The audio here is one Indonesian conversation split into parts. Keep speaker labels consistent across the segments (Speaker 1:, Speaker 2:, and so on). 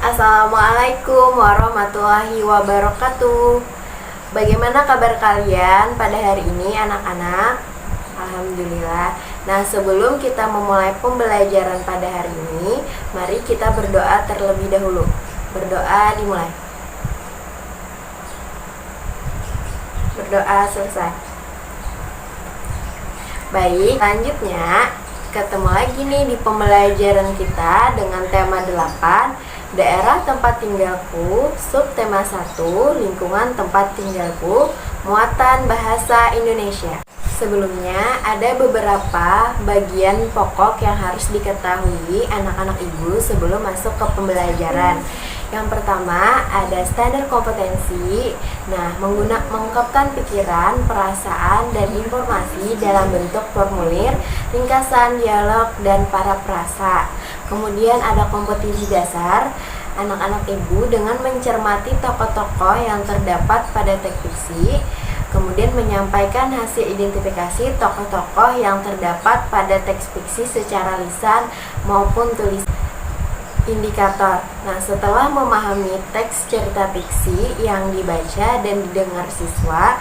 Speaker 1: Assalamualaikum warahmatullahi wabarakatuh. Bagaimana kabar kalian pada hari ini anak-anak? Alhamdulillah. Nah, sebelum kita memulai pembelajaran pada hari ini, mari kita berdoa terlebih dahulu. Berdoa dimulai. Berdoa selesai. Baik, selanjutnya ketemu lagi nih di pembelajaran kita dengan tema 8, daerah tempat tinggalku, subtema 1, lingkungan tempat tinggalku, muatan bahasa Indonesia. Sebelumnya ada beberapa bagian pokok yang harus diketahui anak-anak ibu sebelum masuk ke pembelajaran. Yang pertama ada standar kompetensi. Nah, mengungkapkan pikiran, perasaan, dan informasi dalam bentuk formulir, ringkasan, dialog, dan paraprasa. Kemudian ada kompetisi dasar. Anak-anak ibu dengan mencermati tokoh-tokoh yang terdapat pada teks fiksi, kemudian menyampaikan hasil identifikasi tokoh-tokoh yang terdapat pada teks fiksi secara lisan maupun tulisan. Indikator. Nah, setelah memahami teks cerita fiksi yang dibaca dan didengar siswa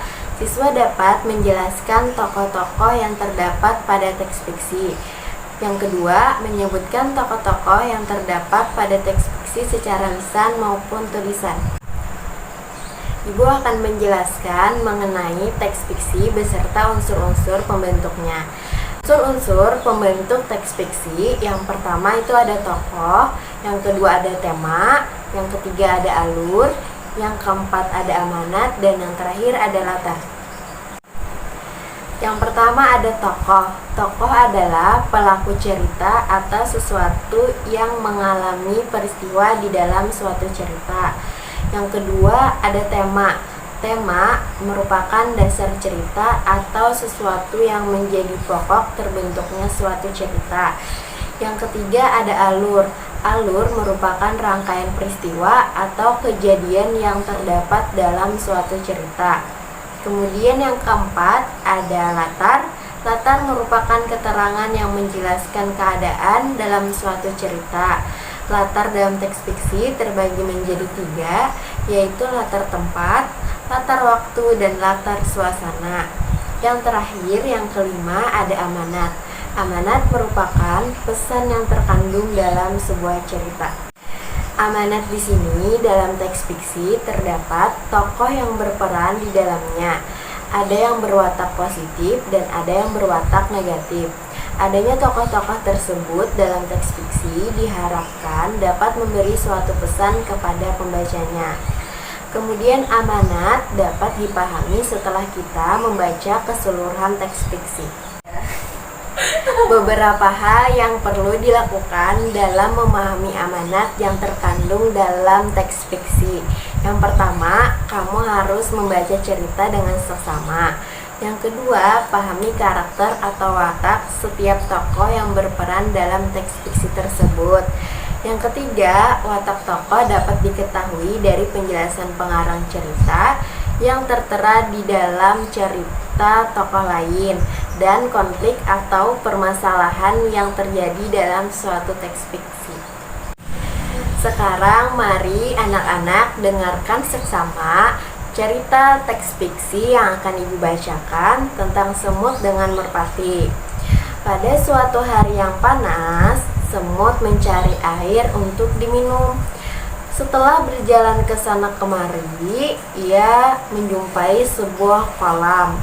Speaker 1: dapat menjelaskan tokoh-tokoh yang terdapat pada teks fiksi. Yang kedua, menyebutkan tokoh-tokoh yang terdapat pada teks fiksi secara lisan maupun tulisan. Ibu akan menjelaskan mengenai teks fiksi beserta unsur-unsur pembentuknya. Unsur-unsur pembentuk teks fiksi, yang pertama itu ada tokoh, yang kedua ada tema, yang ketiga ada alur, yang keempat ada amanat, dan yang terakhir ada latar. Yang pertama ada tokoh. Tokoh adalah pelaku cerita atau sesuatu yang mengalami peristiwa di dalam suatu cerita. Yang kedua ada tema. Tema merupakan dasar cerita atau sesuatu yang menjadi pokok terbentuknya suatu cerita. Yang ketiga ada alur. Alur merupakan rangkaian peristiwa atau kejadian yang terdapat dalam suatu cerita. Kemudian yang keempat ada latar. Latar merupakan keterangan yang menjelaskan keadaan dalam suatu cerita. Latar dalam teks fiksi terbagi menjadi 3, yaitu latar tempat, latar waktu, dan latar suasana. Yang terakhir, yang kelima, ada amanat. Amanat merupakan pesan yang terkandung dalam sebuah cerita. Amanat di sini dalam teks fiksi terdapat tokoh yang berperan di dalamnya. Ada yang berwatak positif dan ada yang berwatak negatif. Adanya tokoh-tokoh tersebut dalam teks fiksi diharapkan dapat memberi suatu pesan kepada pembacanya. Kemudian amanat dapat dipahami setelah kita membaca keseluruhan teks fiksi. Beberapa hal yang perlu dilakukan dalam memahami amanat yang terkandung dalam teks fiksi. Yang pertama, kamu harus membaca cerita dengan seksama. Yang kedua, pahami karakter atau watak setiap tokoh yang berperan dalam teks fiksi tersebut. Yang ketiga, watak tokoh dapat diketahui dari penjelasan pengarang cerita yang tertera di dalam cerita tokoh lain dan konflik atau permasalahan yang terjadi dalam suatu teks fiksi. Sekarang mari anak-anak dengarkan seksama cerita teks fiksi yang akan ibu bacakan tentang semut dengan merpati. Pada suatu hari yang panas, semut mencari air untuk diminum. Setelah berjalan ke sana kemari, ia menjumpai sebuah kolam.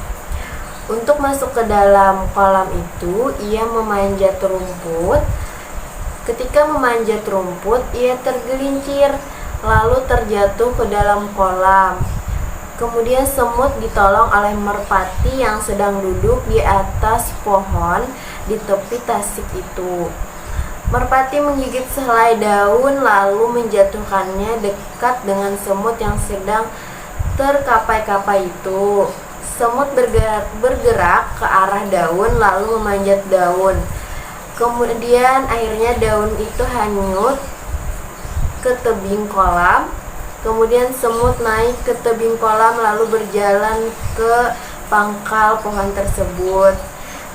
Speaker 1: Untuk masuk ke dalam kolam itu, ia memanjat rumput. Ketika memanjat rumput, ia tergelincir, lalu terjatuh ke dalam kolam. Kemudian semut ditolong oleh merpati yang sedang duduk di atas pohon di tepi tasik itu. Merpati menggigit sehelai daun lalu menjatuhkannya dekat dengan semut yang sedang terkapai-kapai itu. Semut bergerak ke arah daun lalu memanjat daun. Kemudian akhirnya daun itu hanyut ke tebing kolam. Kemudian semut naik ke tebing kolam lalu berjalan ke pangkal pohon tersebut.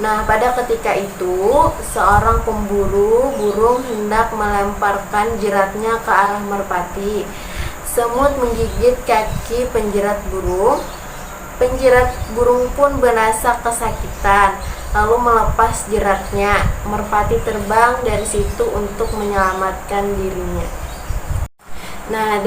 Speaker 1: Nah, pada ketika itu, seorang pemburu burung hendak melemparkan jeratnya ke arah merpati. Semut menggigit kaki penjerat burung. Penjerat burung pun merasa kesakitan, lalu melepas jeratnya. Merpati terbang dari situ untuk menyelamatkan dirinya. Nah,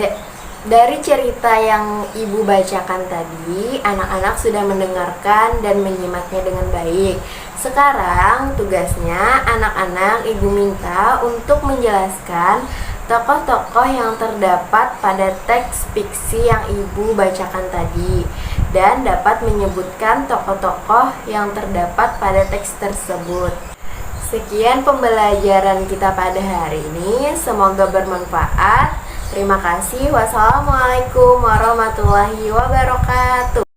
Speaker 1: dari cerita yang ibu bacakan tadi, anak-anak sudah mendengarkan dan menyimaknya dengan baik. Sekarang tugasnya anak-anak ibu minta untuk menjelaskan tokoh-tokoh yang terdapat pada teks fiksi yang ibu bacakan tadi, dan dapat menyebutkan tokoh-tokoh yang terdapat pada teks tersebut. Sekian pembelajaran kita pada hari ini, semoga bermanfaat. Terima kasih. Wassalamualaikum warahmatullahi wabarakatuh.